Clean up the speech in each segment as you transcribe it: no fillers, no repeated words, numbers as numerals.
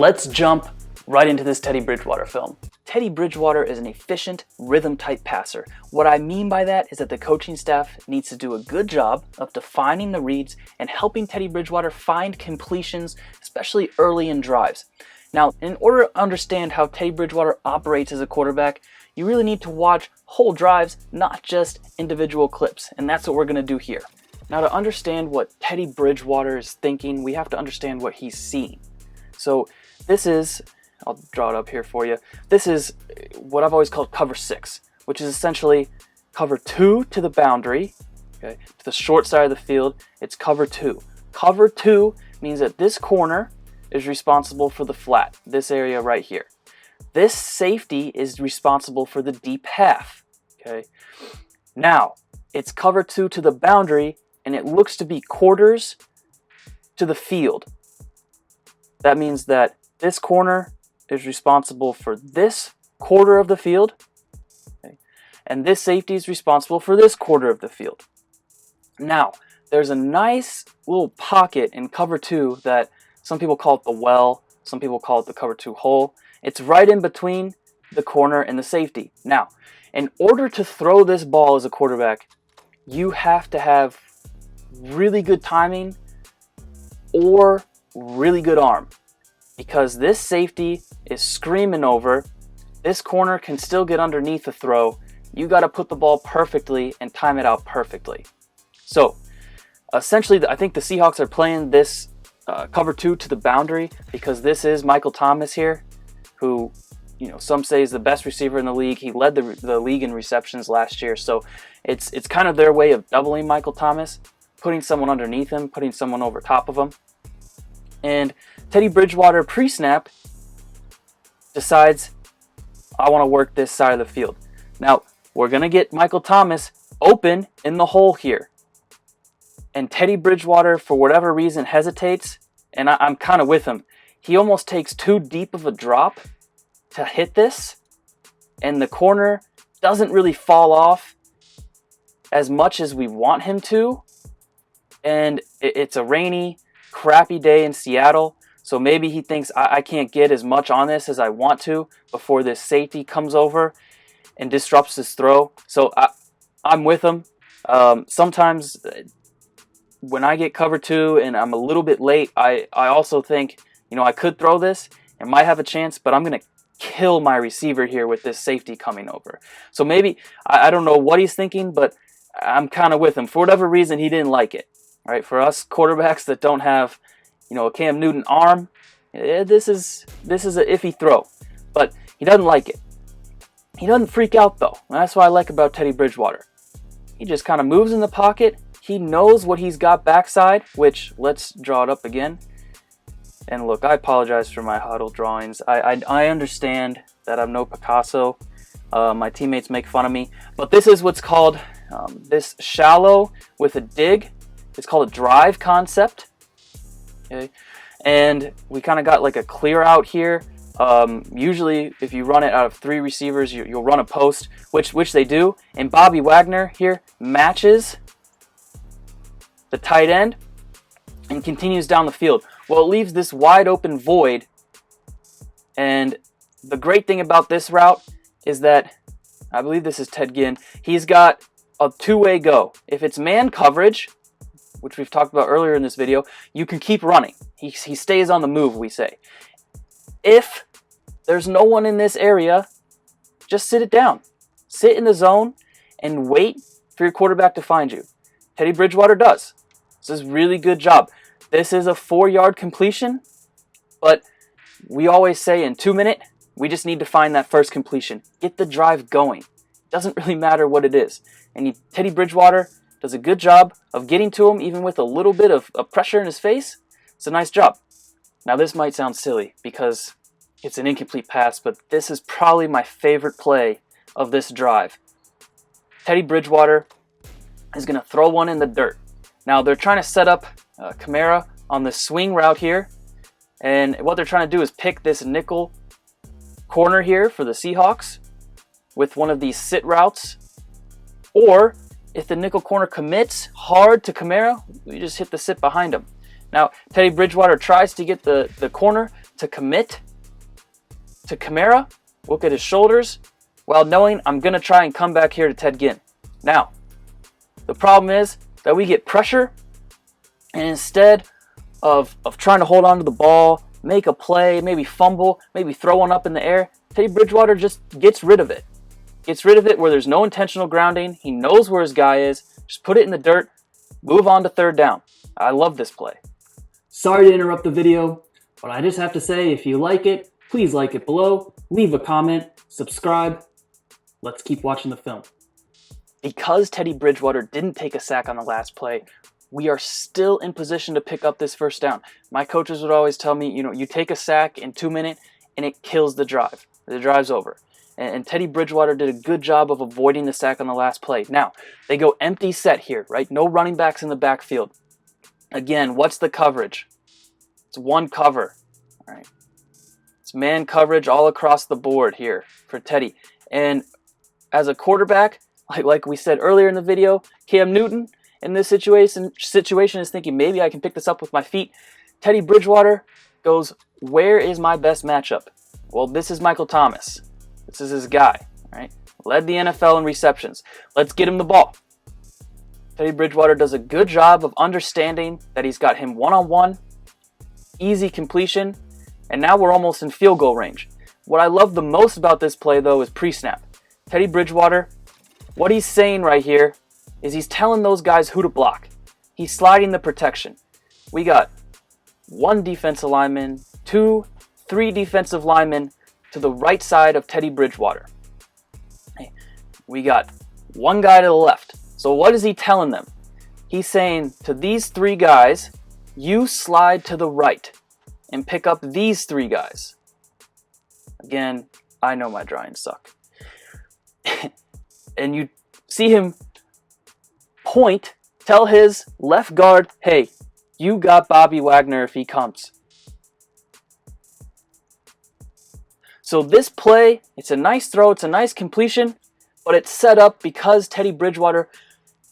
Let's jump right into this Teddy Bridgewater film. Teddy Bridgewater is an efficient, rhythm-type passer. What I mean by that is that the coaching staff needs to do a good job of defining the reads and helping Teddy Bridgewater find completions, especially early in drives. Now, in order to understand how Teddy Bridgewater operates as a quarterback, you really need to watch whole drives, not just individual clips, and that's what we're going to do here. Now, to understand what Teddy Bridgewater is thinking, we have to understand what he's seeing. So this is, I'll draw it up here for you. This is what I've always called cover 6, which is essentially cover 2 to the boundary, okay, to the short side of the field. It's cover 2. Cover 2 means that this corner is responsible for the flat, this area right here. This safety is responsible for the deep half, okay? Now, it's cover 2 to the boundary, and it looks to be quarters to the field. That means that this corner is responsible for this quarter of the field, okay? And this safety is responsible for this quarter of the field. Now, there's a nice little pocket in cover 2 that some people call it the well, some people call it the cover 2 hole. It's right in between the corner and the safety. Now, in order to throw this ball as a quarterback, you have to have really good timing or really good arm, because this safety is screaming over. This corner can still get underneath the throw. You got to put the ball perfectly and time it out perfectly. So, essentially, I think the Seahawks are playing this cover 2 to the boundary because this is Michael Thomas here, who, you know, some say is the best receiver in the league. He led the league in receptions last year. So it's kind of their way of doubling Michael Thomas, putting someone underneath him, putting someone over top of him. And Teddy Bridgewater pre-snap decides, I want to work this side of the field. Now, we're going to get Michael Thomas open in the hole here. And Teddy Bridgewater, for whatever reason, hesitates, and I'm kind of with him. He almost takes too deep of a drop to hit this, and the corner doesn't really fall off as much as we want him to. And it's a rainy, crappy day in Seattle, so maybe he thinks I can't get as much on this as I want to before this safety comes over and disrupts his throw. So I'm with him. Sometimes when I get cover 2 and I'm a little bit late, I also think, you know, I could throw this and might have a chance, but I'm going to kill my receiver here with this safety coming over. So maybe, I don't know what he's thinking, but I'm kind of with him. For whatever reason, he didn't like it. All right, for us quarterbacks that don't have, you know, a Cam Newton arm, this is an iffy throw. But he doesn't like it. He doesn't freak out, though. And that's what I like about Teddy Bridgewater. He just kind of moves in the pocket. He knows what he's got backside, which, let's draw it up again. And look, I apologize for my huddle drawings. I understand that I'm no Picasso. My teammates make fun of me. But this is what's called this shallow with a dig. It's called a drive concept. Okay? And we kind of got like a clear out here. Usually, if you run it out of 3 receivers, you'll run a post, which they do. And Bobby Wagner here matches the tight end and continues down the field. Well, it leaves this wide open void. And the great thing about this route is that, I believe this is Ted Ginn, he's got a two-way go. If it's man coverage, which we've talked about earlier in this video, you can keep running. He stays on the move, we say. If there's no one in this area, just sit it down. Sit in the zone and wait for your quarterback to find you. Teddy Bridgewater does. This is a really good job. This is a 4-yard completion, but we always say in 2 minutes, we just need to find that first completion. Get the drive going. Doesn't really matter what it is. And Teddy Bridgewater does a good job of getting to him, even with a little bit of pressure in his face. It's a nice job. Now, this might sound silly because it's an incomplete pass, but this is probably my favorite play of this drive. Teddy Bridgewater is going to throw one in the dirt. Now, they're trying to set up Kamara on the swing route here, and what they're trying to do is pick this nickel corner here for the Seahawks with one of these sit routes, or if the nickel corner commits hard to Kamara, we just hit the sit behind him. Now, Teddy Bridgewater tries to get the corner to commit to Kamara, look at his shoulders, while knowing I'm going to try and come back here to Ted Ginn. Now, the problem is that we get pressure, and instead of trying to hold on to the ball, make a play, maybe fumble, maybe throw one up in the air, Teddy Bridgewater just gets rid of it. Gets rid of it where there's no intentional grounding. He knows where his guy is. Just put it in the dirt. Move on to third down. I love this play. Sorry to interrupt the video, but I just have to say, if you like it, please like it below, leave a comment, subscribe. Let's keep watching the film. Because Teddy Bridgewater didn't take a sack on the last play, we are still in position to pick up this first down. My coaches would always tell me, you take a sack in 2 minutes and it kills the drive. The drive's over. And Teddy Bridgewater did a good job of avoiding the sack on the last play. Now, they go empty set here, right? No running backs in the backfield. Again, what's the coverage? It's one cover. All right. It's man coverage all across the board here for Teddy. And as a quarterback, like we said earlier in the video, Cam Newton in this situation is thinking, maybe I can pick this up with my feet. Teddy Bridgewater goes, where is my best matchup? Well, this is Michael Thomas. This is his guy, right? Led the NFL in receptions. Let's get him the ball. Teddy Bridgewater does a good job of understanding that he's got him one-on-one, easy completion, and now we're almost in field goal range. What I love the most about this play, though, is pre-snap. Teddy Bridgewater, what he's saying right here is he's telling those guys who to block. He's sliding the protection. We got 1 defensive lineman, 2, 3 defensive linemen to the right side of Teddy Bridgewater. We got 1 guy to the left. So what is he telling them? He's saying to these 3 guys, you slide to the right and pick up these 3 guys. Again, I know my drawings suck. And you see him point, tell his left guard, hey, you got Bobby Wagner if he comes. So this play, it's a nice throw, it's a nice completion, but it's set up because Teddy Bridgewater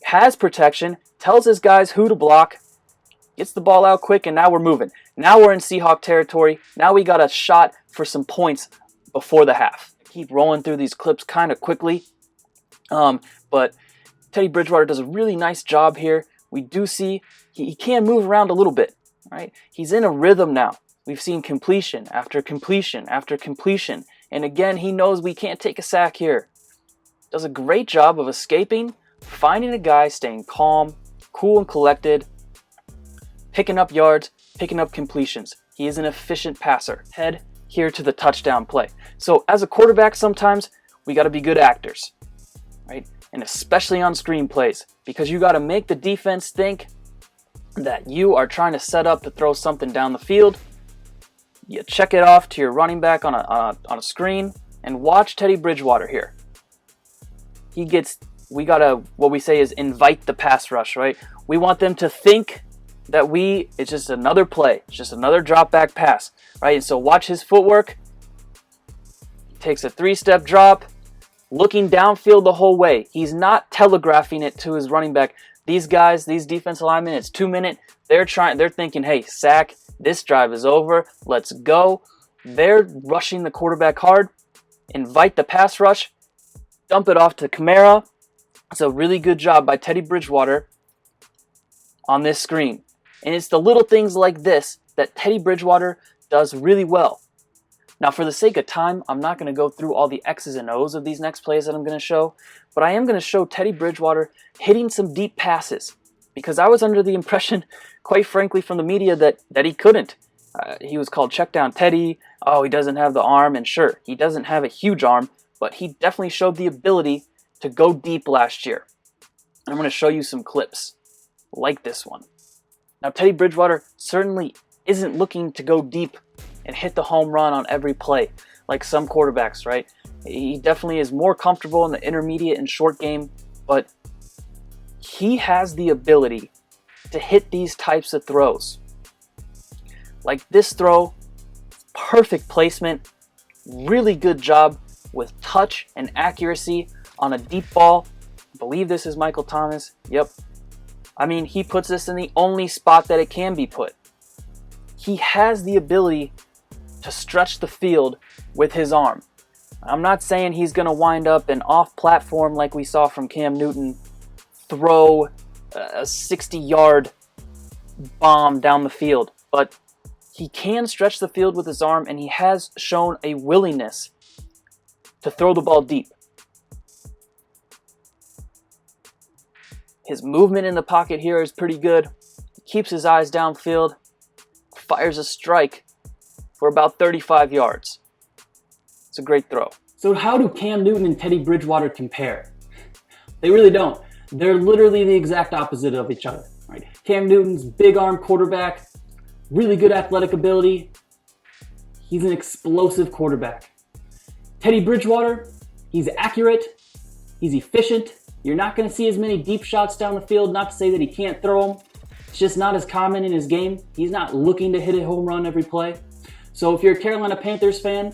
has protection, tells his guys who to block, gets the ball out quick, and now we're moving. Now we're in Seahawk territory. Now we got a shot for some points before the half. Keep rolling through these clips kind of quickly, but Teddy Bridgewater does a really nice job here. We do see he can move around a little bit, right? He's in a rhythm now. We've seen completion after completion after completion. And again, he knows we can't take a sack here. Does a great job of escaping, finding a guy, staying calm, cool and collected, picking up yards, picking up completions. He is an efficient passer. Head here to the touchdown play. So as a quarterback, sometimes we got to be good actors, right? And especially on screen plays, because you got to make the defense think that you are trying to set up to throw something down the field. You check it off to your running back on a screen, and watch Teddy Bridgewater here. We gotta, what we say is invite the pass rush, right? We want them to think that it's just another play, it's just another drop back pass, right? And so watch his footwork. He takes a 3-step drop, looking downfield the whole way. He's not telegraphing it to his running back. These guys, these defensive linemen, it's 2 minutes. They're thinking, hey, sack, this drive is over, let's go. They're rushing the quarterback hard, invite the pass rush, dump it off to Kamara. It's a really good job by Teddy Bridgewater on this screen. And it's the little things like this that Teddy Bridgewater does really well. Now, for the sake of time, I'm not going to go through all the X's and O's of these next plays that I'm going to show, but I am going to show Teddy Bridgewater hitting some deep passes, because I was under the impression, quite frankly, from the media that he couldn't. He was called check down Teddy. Oh, he doesn't have the arm, and sure, he doesn't have a huge arm, but he definitely showed the ability to go deep last year. And I'm going to show you some clips like this one. Now, Teddy Bridgewater certainly isn't looking to go deep and hit the home run on every play like some quarterbacks, right? He definitely is more comfortable in the intermediate and short game, but he has the ability to hit these types of throws. Like this throw, perfect placement, really good job with touch and accuracy on a deep ball. I believe this is Michael Thomas. Yep. I mean, he puts this in the only spot that it can be put. He has the ability to stretch the field with his arm. I'm not saying he's going to wind up an off-platform like we saw from Cam Newton, throw a 60-yard bomb down the field, but he can stretch the field with his arm, and he has shown a willingness to throw the ball deep. His movement in the pocket here is pretty good. He keeps his eyes downfield, fires a strike for about 35 yards. It's a great throw. So how do Cam Newton and Teddy Bridgewater compare? They really don't. They're literally the exact opposite of each other. Right? Cam Newton's big arm quarterback, really good athletic ability. He's an explosive quarterback. Teddy Bridgewater, he's accurate, he's efficient. You're not going to see as many deep shots down the field, not to say that he can't throw them. It's just not as common in his game. He's not looking to hit a home run every play. So if you're a Carolina Panthers fan,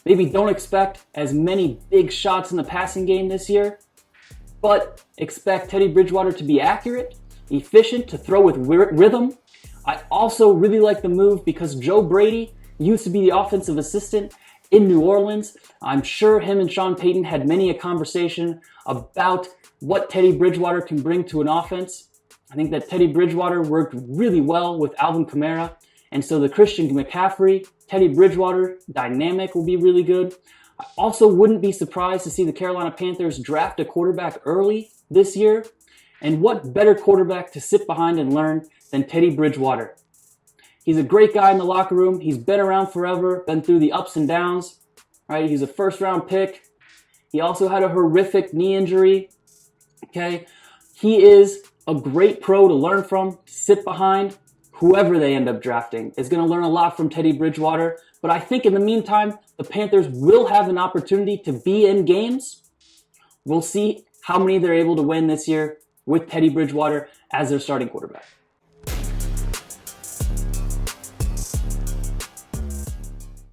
maybe don't expect as many big shots in the passing game this year, but expect Teddy Bridgewater to be accurate, efficient, to throw with rhythm. I also really like the move because Joe Brady used to be the offensive assistant in New Orleans. I'm sure him and Sean Payton had many a conversation about what Teddy Bridgewater can bring to an offense. I think that Teddy Bridgewater worked really well with Alvin Kamara, and so the Christian McCaffrey, Teddy Bridgewater dynamic will be really good. I also wouldn't be surprised to see the Carolina Panthers draft a quarterback early this year, and what better quarterback to sit behind and learn than Teddy Bridgewater. He's a great guy in the locker room. He's been around forever, been through the ups and downs. Right? He's a first-round pick. He also had a horrific knee injury. Okay, he is a great pro to learn from, to sit behind. Whoever they end up drafting is going to learn a lot from Teddy Bridgewater. But I think in the meantime, the Panthers will have an opportunity to be in games. We'll see how many they're able to win this year with Teddy Bridgewater as their starting quarterback.